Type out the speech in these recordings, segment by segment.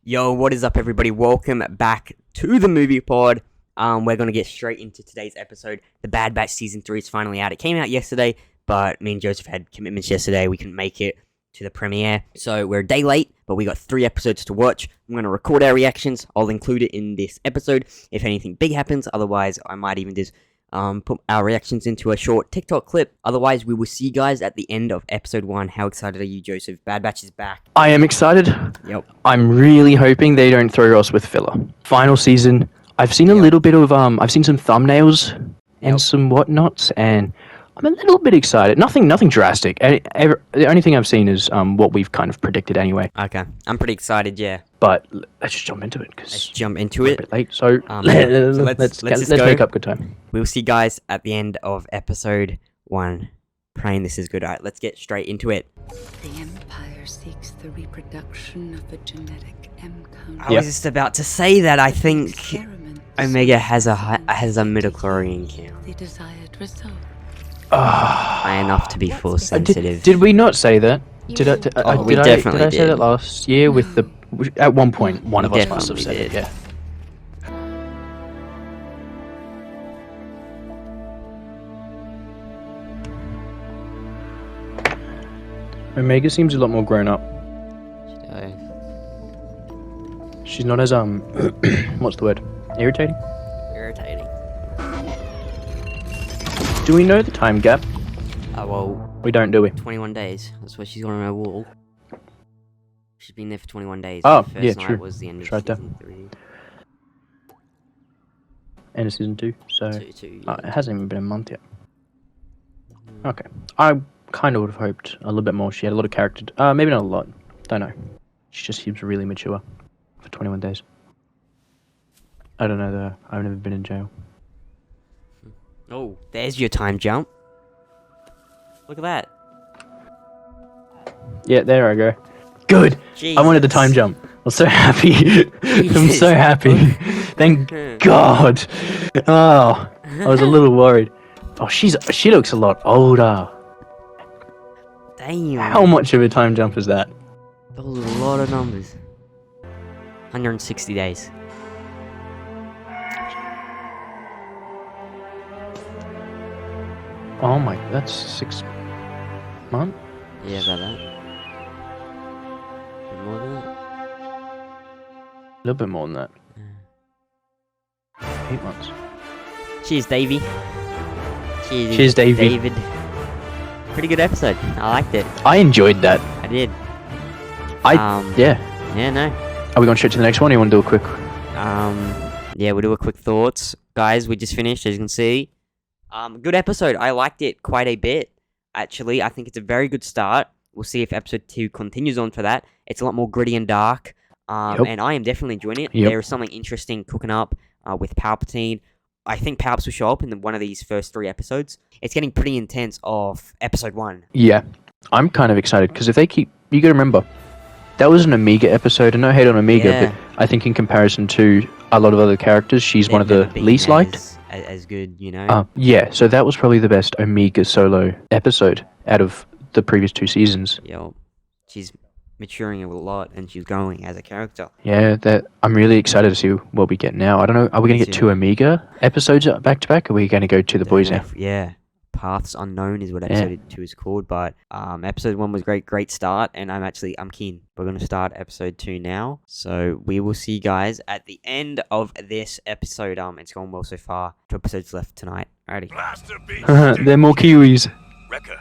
Yo, what is up, everybody? Welcome back to the movie pod. We're going to get straight into today's episode. The Bad Batch Season 3 is finally out. It came out yesterday, but me and Joseph had commitments yesterday. We couldn't make it to the premiere, so we're a day late, but we got 3 episodes to watch. I'm going to record our reactions. I'll include it in this episode if anything big happens. Otherwise, I might even just put our reactions into a short TikTok clip. Otherwise, we will see you guys at the end of episode 1. How excited are you, Joseph? Bad Batch is back. I am excited. Yep. I'm really hoping they don't throw us with filler. Final season. I've seen a little bit of I've seen some thumbnails and some whatnots, and I'm a little bit excited. Nothing drastic. The only thing I've seen is what we've kind of predicted anyway. Okay, I'm pretty excited. Yeah. But let's just jump into it Let's jump into we're it. a bit late. So let's make up good time. We'll see you guys at the end of episode 1. Praying this is good. Alright, let's get straight into it. The Empire seeks the reproduction of a genetic M cone. I was just about to say that. I think Omega has a midichlorian count. The desired result. High enough to be force sensitive. Did we not say that? We Did I definitely say that last year with the... At one point, one of us must have said Definitely it, yeah. Omega seems a lot more grown up. She's not as, what's the word? Irritating? Irritating. Do we know the time gap? Well, We don't, do we? 21 days. That's what she's got on her wall. She's been there for 21 days. Oh, The first yeah, night true. was the end of It's right there. season 3. End of season 2, so... Two, yeah. It hasn't even been a month yet. Okay. I kind of would have hoped a little bit more. She had a lot of character... maybe not a lot. Don't know. She just seems really mature for 21 days. I don't know though. I've never been in jail. Oh, there's your time jump. Look at that. Yeah, there I go. Good! Jesus. I wanted the time jump. I'm so happy. I'm so happy. Thank God. Oh, I was a little worried. Oh, she looks a lot older. Damn. How much of a time jump is that? That was a lot of numbers. 160 days. Oh my, that's 6 months? Yeah, about that. Bit more than that. A little bit more than that. Yeah. 8 months. Cheers, Davey. Cheers, Davey. David. Pretty good episode. I liked it. I enjoyed that. I did. Yeah. Yeah, no. Are we going straight to the next one, or you want to do a quick... Yeah, we'll do a quick thoughts. Guys, we just finished, as you can see. Good episode. I liked it quite a bit, actually. I think it's a very good start. We'll see if episode 2 continues on for that. It's a lot more gritty and dark, and I am definitely enjoying it. Yep. There is something interesting cooking up with Palpatine. I think Palps will show up in one of these first 3 episodes. It's getting pretty intense off episode 1. Yeah. I'm kind of excited, because if they keep... You gotta remember, that was an Omega episode, and no hate on Omega, Yeah. but I think in comparison to a lot of other characters, she's one of the least liked. As good, you know? Yeah, so that was probably the best Omega solo episode out of the previous 2 seasons. Yeah, she's maturing a lot, and she's growing as a character. Yeah, I'm really excited to see what we get now. I don't know, are we going to get 2 Omega episodes back to back, or are we going to go to the boys now? Yeah, Paths Unknown is what episode 2 is called, but episode 1 was great start, and I'm keen. We're going to start episode 2 now, so we will see you guys at the end of this episode. It's gone well so far. 2 episodes left tonight. Alrighty. They're more Kiwis. Wrecker.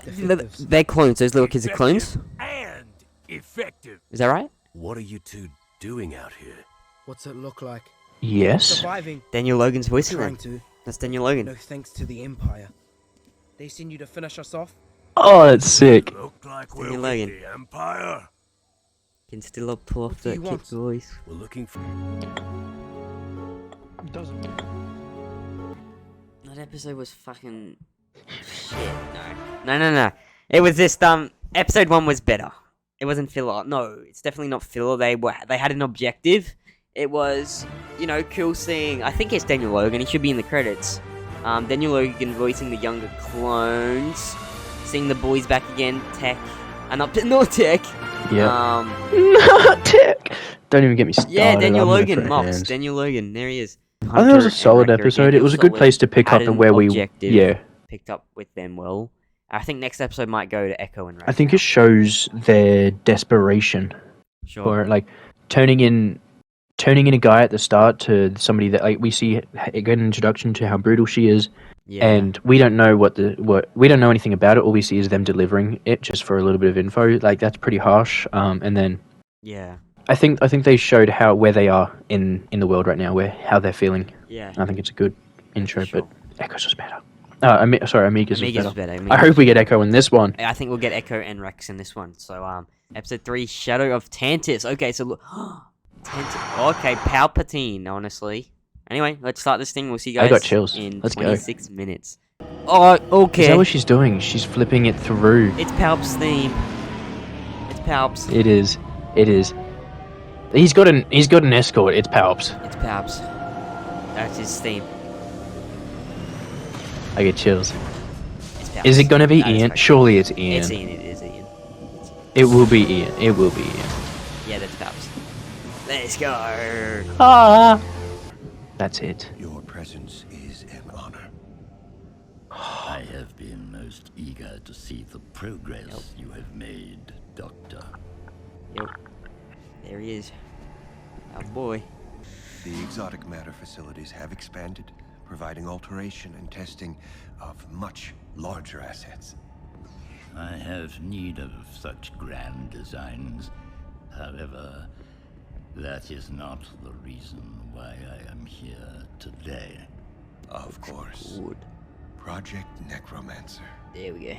They're clones. Those little kids are clones. And effective. Is that right? What are you two doing out here? What's it look like? Yes. Surviving. Daniel Logan's voice. Trying to. That's Daniel Logan. No thanks to the Empire. They send you to finish us off? Oh, that's sick. Look like Daniel we're Logan. with the Empire. Can still pull off What do that you kid's want? voice. We're looking for... That episode was fucking shit. No. It was just episode 1 was better. It wasn't filler. No, it's definitely not filler. They had an objective. It was, cool seeing. I think it's Daniel Logan. He should be in the credits. Daniel Logan voicing the younger clones. Seeing the boys back again. Tech. And up to no Tech. Yeah. Um, Tick. Don't even get me started. yeah, Daniel I'm gonna Logan, throw Mox. hands. Daniel Logan, there he is. I think it was Hunter a and solid Wrecker episode. again. It was a good solid. place to pick Had up the an where we. objective, Yeah. Picked up with them well. I think next episode might go to Echo and Rex. I think now. it shows their desperation Sure. for like turning in a guy at the start to somebody that like we see get an introduction to how brutal she is, Yeah. and we don't know what we don't know anything about it. All we see is them delivering it just for a little bit of info. Like that's pretty harsh. And then Yeah. I think they showed where they are in the world right now, how they're feeling. Yeah. I think it's a good intro, Sure. but Echo's was better. Amiga's was Amiga's better. better. I hope we get Echo in this one. I think we'll get Echo and Rex in this one. So, episode 3, Shadow of Tantus. Okay, so look. Okay, Palpatine, honestly. Anyway, let's start this thing. We'll see you guys I got chills. in Let's go. 26 minutes. Oh, okay. Is that what she's doing? She's flipping it through. It's Palp's theme. It's Palp's. It is. He's got an escort. It's Palps. It's Palp's. That's his theme. I get chills. It's Palp's. Is it gonna be That is Ian? correct. Surely it's Ian. It's Ian. It is Ian. It will be Ian. It will be Ian. Yeah, that's Palp's. Let's go. Ah. That's it. Your presence is an honor. I have been most eager to see the progress you have made, Doctor. Yep. There he is. Oh boy. The exotic matter facilities have expanded, providing alteration and testing of much larger assets. I have need of such grand designs. However, that is not the reason why I am here today. Of course. Good. Project Necromancer. There we go.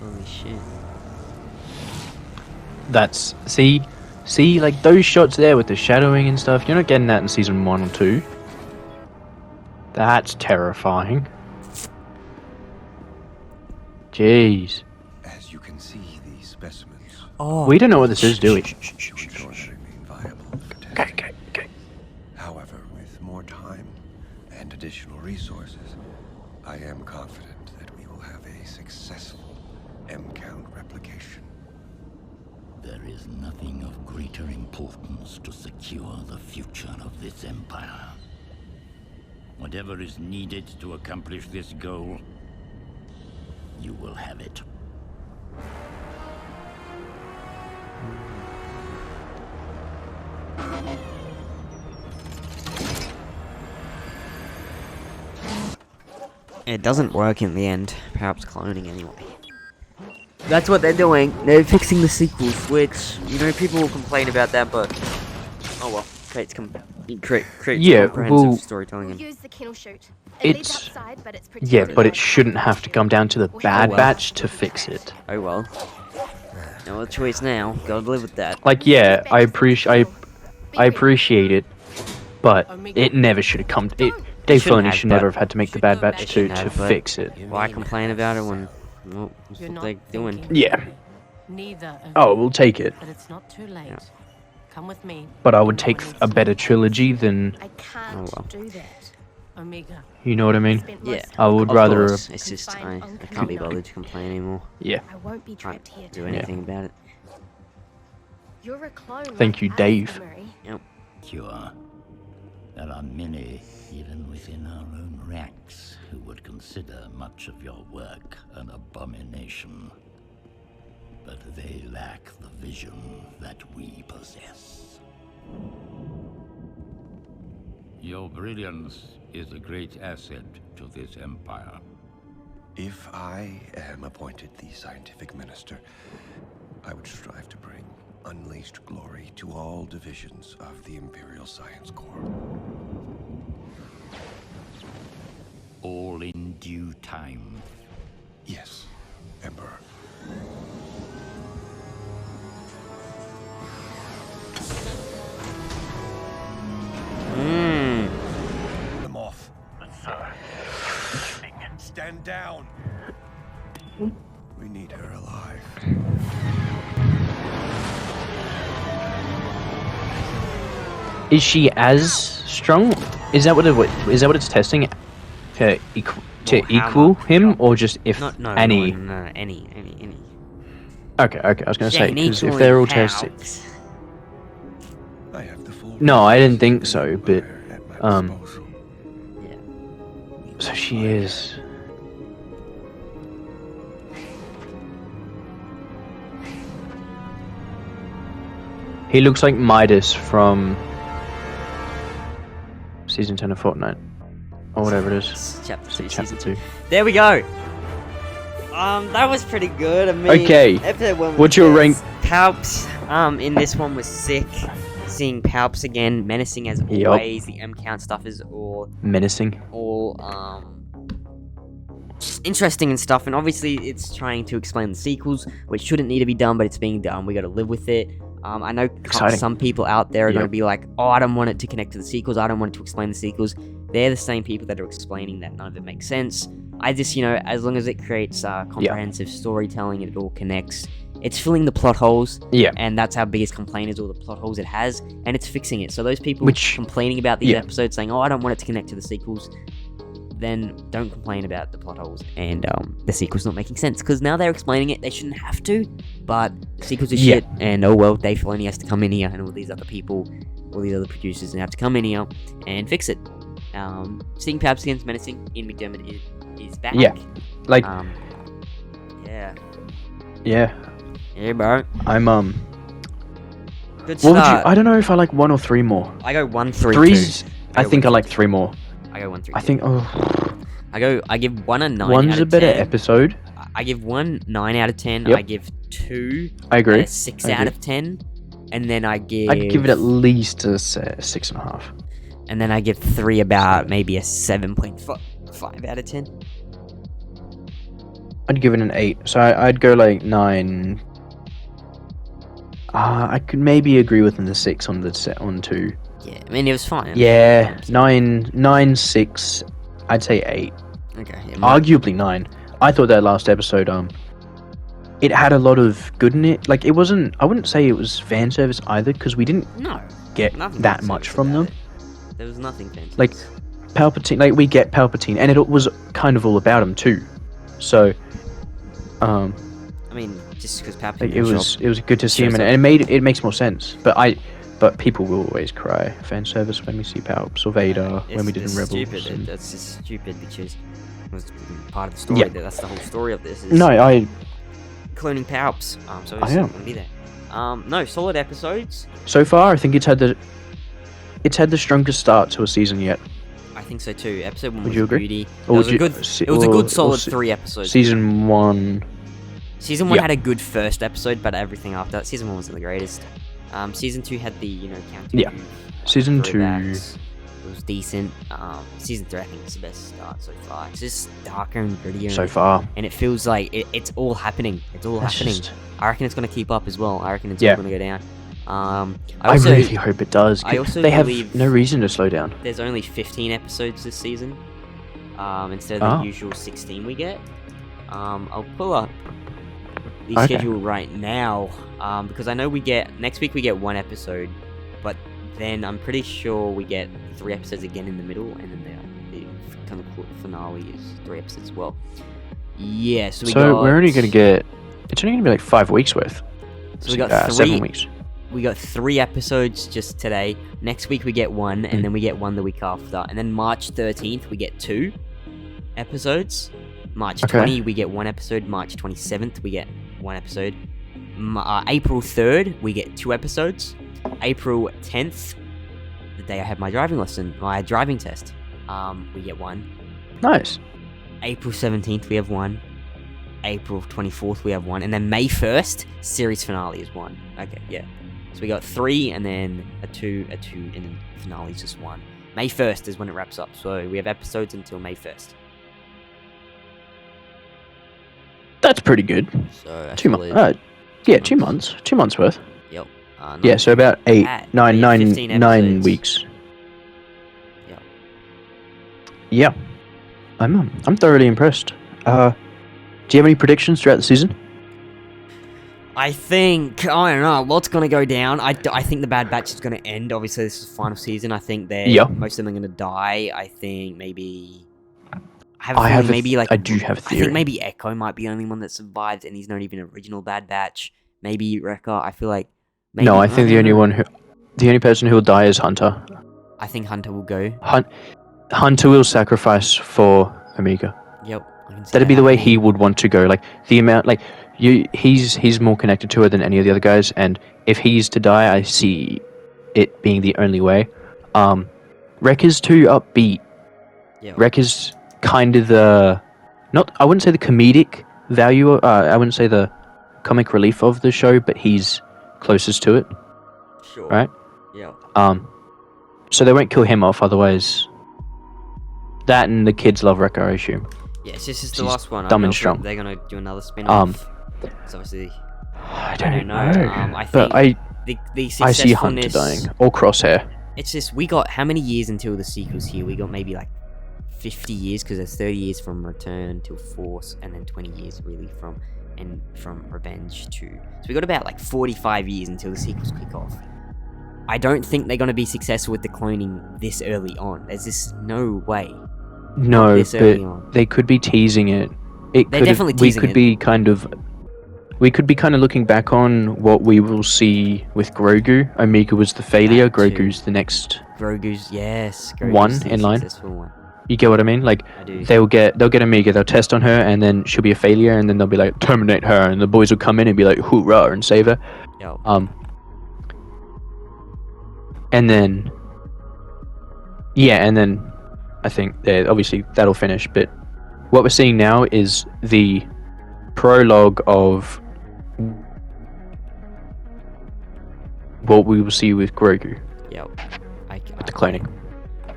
Holy shit. That's see, like those shots there with the shadowing and stuff. You're not getting that in season 1 or 2. That's terrifying. Jeez. As you can see, these specimens Oh. We don't know what this is, do we? to ensure they remain viable for Okay, testing. okay. However, with more time and additional resources, I am confident that we will have a successful M-count replication. There is nothing of greater importance to secure the future of this empire. Whatever is needed to accomplish this goal, you will have it. It doesn't work in the end. Perhaps cloning anyway. That's what they're doing. They're fixing the sequels, which, you know, people will complain about that, but oh well. Creates Yeah, comprehensive well, storytelling. Use the kennel chute. It's- outside, but it's Yeah, protected. but it shouldn't have to come down to the Bad well. Batch to fix it. Oh well. No other choice now. Gotta live with that. Like, yeah, I appreciate it, but it never should have come. Dave shouldn't Filoni have, should but- never have had to make the Bad Batch It to shouldn't have, but- fix it. Why complain about it when, well, that's You're what not they're doing? thinking. Yeah. Neither of Oh, you, we'll take it. but it's not too late. Yeah. Come with me. But I would No take one needs a to better know. trilogy than, I can't Oh, well. do that. Omega. you know what I mean? Spent Yeah. most I of would my Of rather- course, it's just, I can't be bothered to complain anymore. Yeah. I won't be Can't trapped here. do tonight. anything about it. You're a clone. Thank like you, us, Dave. Murray. Sure, there are many, even within our own ranks, who would consider much of your work an abomination. But they lack the vision that we possess. Your brilliance is a great asset to this empire. If I am appointed the scientific minister, I would strive to bring unleashed glory to all divisions of the Imperial Science Corps. All in due time. Yes, Emperor. Them off. Sir. Stand down. We need her alive. Is she as strong? Is that what it's testing? To to Or how equal much him, of- or just if any? No, any. Okay. I was gonna say Shane because if equally they're autistic. Palps. I have the full No, I didn't think resources so, of but, the Empire at my disposal. Yeah. So she is. He looks like Midas from season 10 of Fortnite, or whatever it is. It's Chapter 2, Chapter season 2. There we go. That was pretty good. I mean, Okay, episode 1 was what's your best. rank? Palps, in this one was sick. Seeing Palps again, menacing as Yup. always. The M count stuff is all Menacing. interesting and stuff. And obviously, it's trying to explain the sequels, which shouldn't need to be done, but it's being done. We got to live with it. I know Exciting. some people out there are going to Yep. be like, "Oh, I don't want it to connect to the sequels. I don't want it to explain the sequels." They're the same people that are explaining that none of it makes sense. I just, as long as it creates comprehensive storytelling and it all connects, it's filling the plot holes. Yeah. And that's our biggest complaint, is all the plot holes it has, and it's fixing it. So those people Which- complaining about these yeah. episodes, saying, "Oh, I don't want it to connect to the sequels," then don't complain about the plot holes and the sequel's not making sense, because now they're explaining it. They shouldn't have to, but the sequels are Yeah. shit, and oh well, Dave Filoni has to come in here, and all these other people, all these other producers have to come in here and fix it. Seeing Palps against Menacing, Ian McDermott is back. Yeah. Like, Yeah, yeah. bro. I'm Good What would you? start. I don't know if I like 1 or 3 more. I go 1, 3, 2. Three's. I go think I 1, like 3 more. I go 1, 3. I think. Oh, I give 1 a 9 one's out a of better 10. episode. I give 1 9 out of 10. Yep. I give 2 I agree. a 6 I out agree. of 10, and then I give I'd give it at least a 6.5. and then I give 3 about maybe a 7.5 out of 10. I'd give it an 8. So I'd go like 9. I could maybe agree with the 6 on the set on 2. Yeah, I mean it was fine. Yeah, 9, 6. I'd say 8. Okay. Yeah, Arguably 9. I thought that last episode, it had a lot of good in it. Like, it wasn't. I wouldn't say it was fan service either, because we didn't no, get nothing that fancy much from about them. it. There was nothing fancy. Like, Palpatine, like, we get Palpatine, and it was kind of all about him too. So, I mean, just because Palpatine like, didn't it was good to see him, shows and it makes more sense. But people will always cry fan service when we see Palps or Vader, when we did in Rebels. Stupid. and- That's just stupid, because it was part of the story. Yeah. That's the whole story of this. Is No, I cloning Palps. So I it's am. not gonna be there. No, solid episodes. so far I think it's had the strongest start to a season yet. I think so too. Episode 1 Would was you agree? beauty. It Or was would a good. you- It was a or- good or solid se- 3 episodes. Season 1. Season 1 Yeah. had a good first episode, but everything after that, Season 1 wasn't the greatest. Season 2 had the, counter. Yeah. Season 2. throwbacks. It was decent. Season 3, I think, is the best start so far. It's just darker and grittier. So and, far. and it feels like it's all happening. It's all That's happening. just- I reckon it's going to keep up as well. I reckon it's Yeah. all going to go down. I Also, really hope it does. I also they have believe- no reason to slow down. there's only 15 episodes this season, instead of Ah. the usual 16 we get. I'll pull up the Okay. schedule right now, because I know next week we get 1 episode, but then I'm pretty sure we get 3 episodes again in the middle, and then the kind of finale is 3 episodes as well. Yeah, so We're only going to get. It's only going to be like 5 weeks worth. So we got 7 weeks. We got 3 episodes just today. Next week we get 1, and then we get 1 the week after. And then March 13th we get 2 episodes. March Okay. 20 we get 1 episode. March 27th we get 1 episode. April 3rd we get 2 episodes. April 10th, the day I have my driving lesson, my driving test, we get 1. Nice. April 17th we have 1. April 24th we have 1, and then May 1st series finale is 1. Okay, yeah. So we got 3, and then a 2, and then finale is just 1. May 1st is when it wraps up, so we have episodes until May 1st. That's pretty good. So that's 2 months. solid. Yeah, 2 months. 2 months worth. Yep. Yeah, so about 8, bad. 9, We have 9, 15 9 episodes. weeks. Yep. Yeah. I'm thoroughly impressed. Do you have any predictions throughout the season? I think, I don't know, what's going to go down. I think the Bad Batch is going to end. Obviously, this is the final season. I think Yeah. most of them are going to die. I think maybe... I have a feeling maybe like I do have a I theory. think maybe Echo might be the only one that survived, and he's not even original Bad Batch. Maybe Wrecker. I feel like. Maybe, No, I think the only person who will die is Hunter. I think Hunter will go. Hunter will sacrifice for Omega. Yep. I can see That'd that be the way happening. he would want to go. Like the amount, like he's more connected to her than any of the other guys. And if he's to die, I see it being the only way. Wrecker's too upbeat. Yep. Wrecker's kind of the I wouldn't say the comedic value. I wouldn't say the comic relief of the show, but he's closest to it. Sure. Right? Yeah. So they won't kill him off, otherwise. That and the kids love Wrecker, I assume. Yeah, this is the She's last one. dumb I and don't strong. think they're gonna do another spin-off. It's obviously. I don't don't know. know. I But think the I see Hunter successfulness. dying. Or Crosshair. It's just we got how many years until the sequels here? We got maybe like 50 years because there's 30 years from Return till Force, and then 20 years really from Revenge to. So we got about like 45 years until the sequels kick off. I don't think they're gonna be successful with the cloning this early on. There's just no way. No, This early but on. they could be teasing it. They're definitely teasing we could it. be kind of looking back on what we will see with Grogu. Omega was the failure. That too. Grogu's the next. Grogu's One the in line? successful one. You get what I mean? Like I do. they'll get Omega. They'll test on her, and then she'll be a failure, and then they'll be like terminate her, and the boys will come in and be like hoorah and save her. Yo. And then I think obviously that'll finish. But what we're seeing now is the prologue of what we will see with Grogu Yo. with the cloning.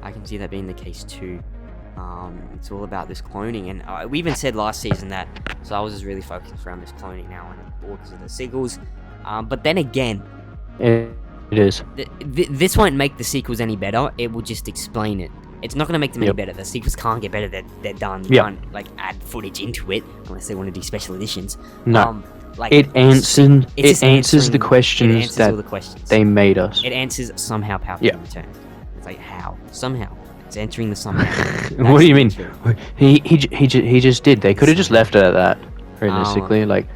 I can see that being the case too. It's all about this cloning, and we even said last season that Star Wars is really focused around this cloning now, and all because of the sequels. But then again, It is. this won't make the sequels any better. It will just explain it. It's not going to make them any Yep. better. The sequels can't get better. They're done. You Yep. can't like add footage into it unless they want to do special editions. No. Like It answers just answers the answering- questions it answers that all the questions. they made us. It answers somehow Palpatine Yeah. returned. It's like how? Somehow. It's entering the somehow. What do you mean? True. He just did. They could have just left it at that. Realistically, like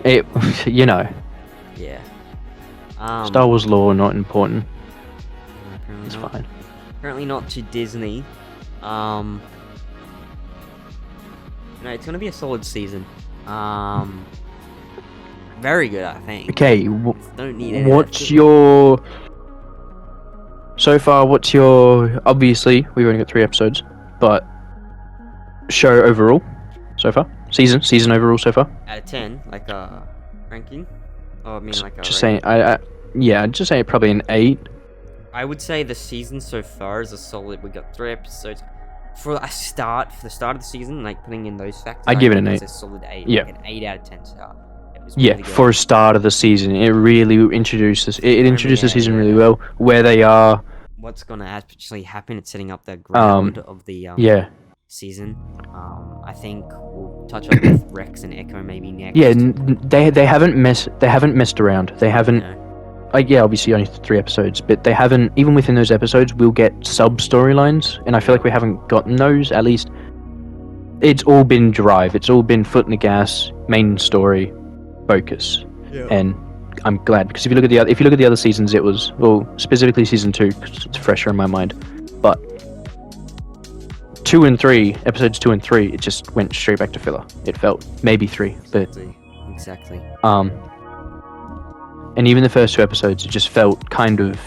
it, you know, Yeah. Star Wars lore not important. Apparently It's not. fine. Apparently not to Disney. It's gonna be a solid season. Very good, I think. Okay, Don't need any. what's your so far? What's your obviously we've only got 3 episodes, but show overall so far, season overall so far. out of 10, like a ranking? Oh, I mean like a. Just saying, I'd just say probably an 8. I would say the season so far is a solid. We got 3 episodes. For the start of the season, like putting in those factors, I'd give it an think 8. it's a solid 8. Yeah. Like an 8 out of 10 start. It was Yeah, really good. for a start of the season, it really introduces it introduced the yeah, season yeah. really well. Where they are, What's gonna actually happen? It's setting up the ground of the yeah, season. I think we'll touch on with Rex and Echo maybe next. yeah. They haven't messed around. They haven't. No. Like, yeah, obviously only 3 episodes, but they haven't. Even within those episodes, we'll get sub storylines, and I feel like we haven't gotten those. At least, it's all been drive. It's all been foot in the gas, main story, focus, and I'm glad because if you look at the other seasons, it was specifically season 2 because it's fresher in my mind, but 2 and 3 episodes 2 and 3, it just went straight back to filler. It felt maybe 3, but Exactly. and even the first 2 episodes, it just felt kind of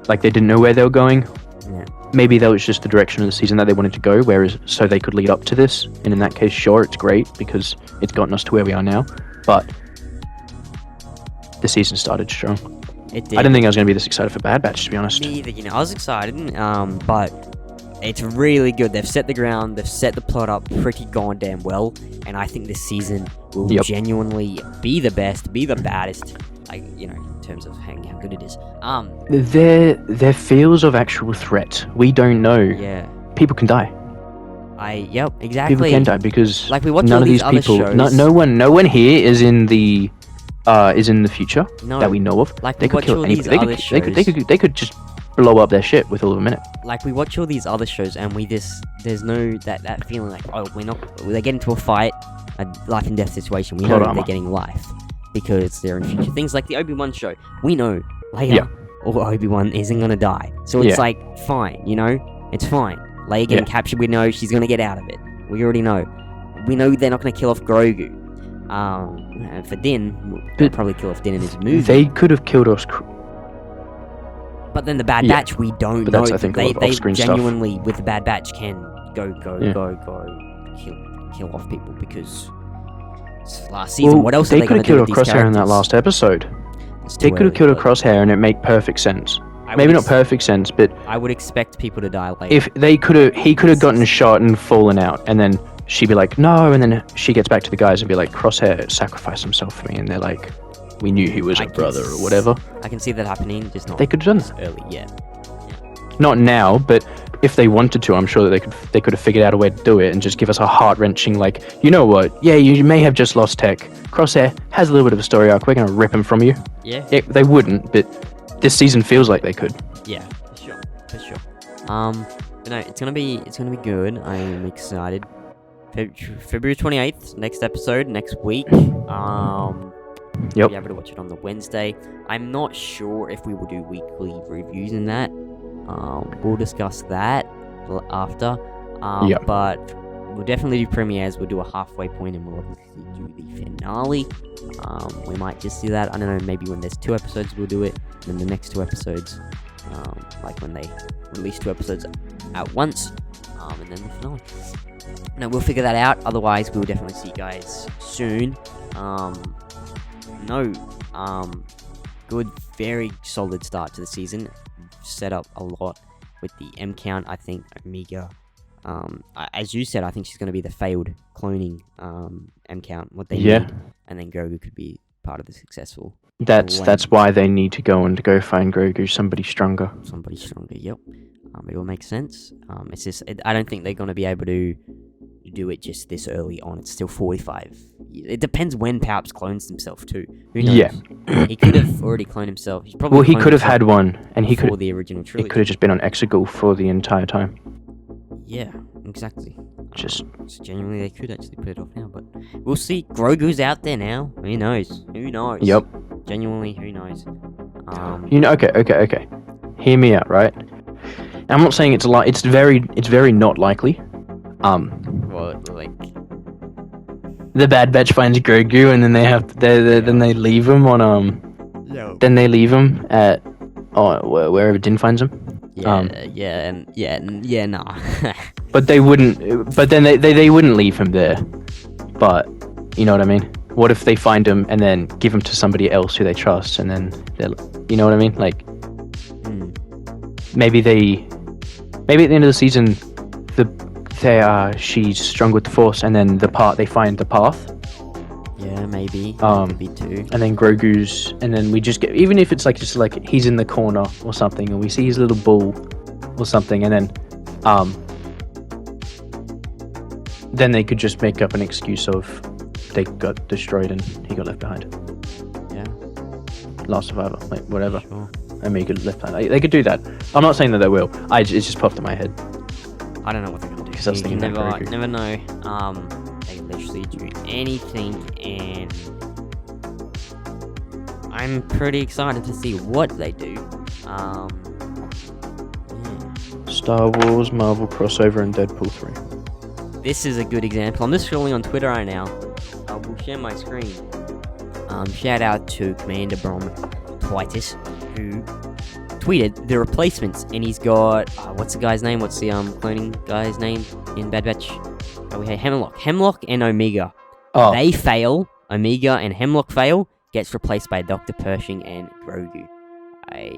like they didn't know where they were going. Yeah. Maybe that was just the direction of the season that they wanted to go, whereas so they could lead up to this. And in that case, sure, it's great because it's gotten us to where we are now. But the season started strong. It did. I didn't think I was going to be this excited for Bad Batch, to be honest. Me either. I was excited, but it's really good. They've set the ground. They've set the plot up pretty goddamn well, and I think this season will Yep. genuinely be the best, be the baddest. Like in terms of how good it is. There feels of actual threat. We don't know. Yeah. People can die. Yep, exactly. People can die because Like we watch none all of these these other people, shows. no one here is in the future No. that we know of. Like They we could watch kill all anybody. these other shows. They could just blow up their ship with all of them in it. Like, we watch all these other shows and there's no that feeling like, oh, they get into a fight, a life and death situation, we know Plot armor. they're getting life because they're in future things. Like the Obi-Wan show, we know Leia or Obi-Wan isn't gonna die, so it's like fine, it's fine. Leia getting captured, we know she's gonna get out of it. We already know. We know they're not gonna kill off Grogu. And for Din, they'll probably kill off Din in his movie. They could have killed us. But then the Bad Batch, we don't But know. that's, I think, a lot of they off-screen stuff. genuinely, with the Bad Batch, can go, kill off people because it's last season. What else are they they could going have to do killed with a these Crosshair in that characters? last episode. It's They too could have early, killed a but Crosshair and it made perfect sense. I Maybe would not perfect sense, but I would expect people to die later. if they he could have gotten shot and fallen out, and then she'd be like, no, and then she gets back to the guys and be like, Crosshair sacrificed himself for me, and they're like, we knew he was a brother or whatever. I can see that happening, just not They could have done this early yet. Not now, but if they wanted to, I'm sure that they could have figured out a way to do it and just give us a heart-wrenching, like, you know what, yeah, you may have just lost Tech. Crosshair has a little bit of a story arc, we're going to rip him from you. Yeah. They wouldn't, but this season feels like they could. Yeah, for sure. But no, it's gonna be good. I am excited. February 28th, next episode, next week. Yep. You'll be able to watch it on the Wednesday. I'm not sure if we will do weekly reviews in that. We'll discuss that after. Yep. But we'll definitely do premieres. We'll do a halfway point, and we'll obviously do the finale. We might just do that. I don't know. Maybe when there's 2 episodes, we'll do it. And then the next 2 episodes, like when they release 2 episodes at once, and then the finale. No, we'll figure that out. Otherwise, we'll definitely see you guys soon. Good, very solid start to the season. Set up a lot with the M count. I think Omega, as you said, I think she's going to be the failed cloning M count. What they need, and then Grogu could be part of the successful. That's why they need to go find Grogu, somebody stronger. Somebody stronger. Yep. It all makes sense. It's just I don't think they're going to be able to do it just this early on. It's still 45. It depends when Palps clones himself too. Who knows? Yeah. He could have already cloned himself. He's probably He could have had one, and he could the original it trilogy. could have just been on Exegol for the entire time. Yeah, exactly. Just So genuinely, they could actually put it off now, but we'll see. Grogu's out there now. Who knows? Yep. Genuinely, who knows? Okay. Hear me out, right? I'm not saying it's very not likely. Well, like, The Bad Batch finds Grogu, and then then they leave him on Then they leave him at wherever Din finds him. Nah. But they wouldn't. But then they wouldn't leave him there. But you know what I mean? What if they find him and then give him to somebody else who they trust, and then you know what I mean? Like maybe at the end of the season, she's strong with the Force, and then they find the path. Yeah, maybe. Maybe too. And then Grogu's, and then we just get, even if it's just like he's in the corner or something, and we see his little bull or something, and then they could just make up an excuse of they got destroyed and he got left behind. Yeah. Last survivor, like whatever. Sure. And he got left behind. They could do that. I'm not saying that they will. It just popped in my head. I don't know what they're gonna do. Because I was thinking never Grogu. know. They literally do anything, and I'm pretty excited to see what they do. Yeah. Star Wars, Marvel crossover, and Deadpool 3. This is a good example. I'm just scrolling on Twitter right now. I will share my screen. Shout out to Commander Brom Twitis, who tweeted the replacements, and he's got what's the guy's name? What's the cloning guy's name in Bad Batch? We have Hemlock and Omega. Oh, They fail. Omega and Hemlock fail. Gets replaced by Dr. Pershing and Grogu. I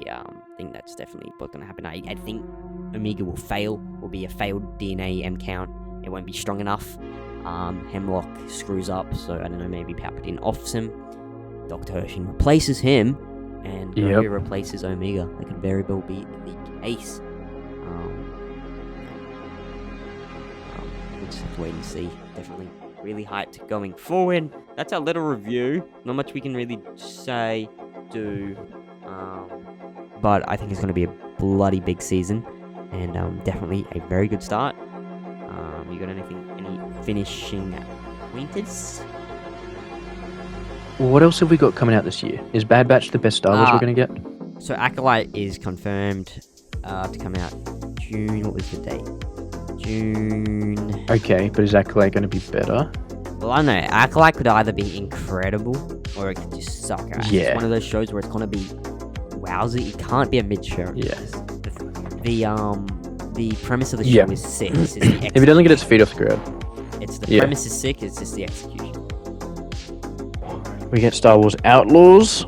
think that's definitely what's going to happen. I think Omega will fail. Will be a failed DNA M count. It won't be strong enough. Hemlock screws up, so I don't know. Maybe Palpatine offs him. Dr. Pershing replaces him, and Grogu replaces Omega. That could very well be the case. We'll just have to wait and see. Definitely really hyped going forward. That's our little review. Not much we can really say, but I think it's going to be a bloody big season, and definitely a very good start. You got any finishing pointers? What else have we got coming out this year? Is Bad Batch the best Star Wars we're going to get? So Acolyte is confirmed to come out June. What was the date? June. Okay, but is Acolyte going to be better? Well, I don't know. Acolyte could either be incredible or it could just suck ass. Yeah. It's one of those shows where it's going to be wowsy. It can't be a mid-show. Yeah. The premise of the show is sick. It's just the If it doesn't get its feet off the ground. It's the premise is sick. It's just the execution. We get Star Wars Outlaws.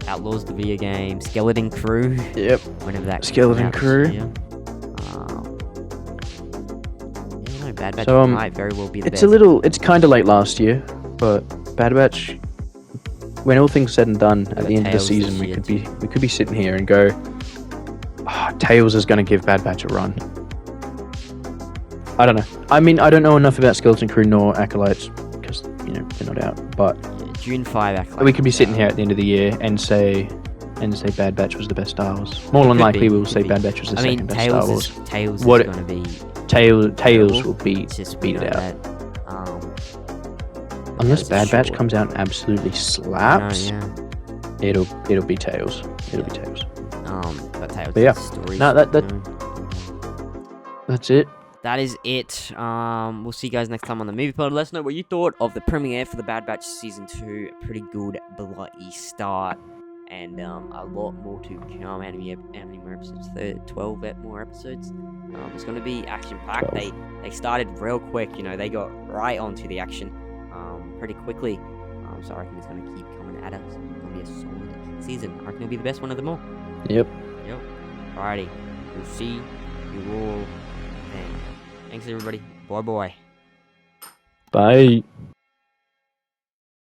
Outlaws, the video game, Skeleton Crew. Yep. Whenever that Skeleton Crew. Bad Batch So, might very well be the best. It's kind of late last year, but Bad Batch, when all things said and done, at the end of the Tales season, this year we could be sitting here and go, Tales is going to give Bad Batch a run. I don't know. I mean, I don't know enough about Skeleton Crew nor Acolytes because they're not out. But June 5 Acolyte. we could be sitting here at the end of the year and say Bad Batch was the best Star Wars. More than likely, we will say Bad Batch was the second best Star Wars. Tales is going to be. Tales will beat it out. Unless Bad Batch comes out and absolutely slaps, it'll be Tales. It'll be Tales. But Tales But yeah, stories, no, that's it. That is it. We'll see you guys next time on the Movie Pod. Let us know what you thought of the premiere for the Bad Batch Season 2. A pretty good, bloody start. And a lot more to come. How many more episodes? 12 more episodes. It's going to be action-packed. They started real quick. They got right onto the action pretty quickly. So I reckon it's going to keep coming at us. It's going to be a solid season. I reckon it'll be the best one of them all. Yep. Alrighty. We'll see you all then. Thanks, everybody. Bye-bye. Bye.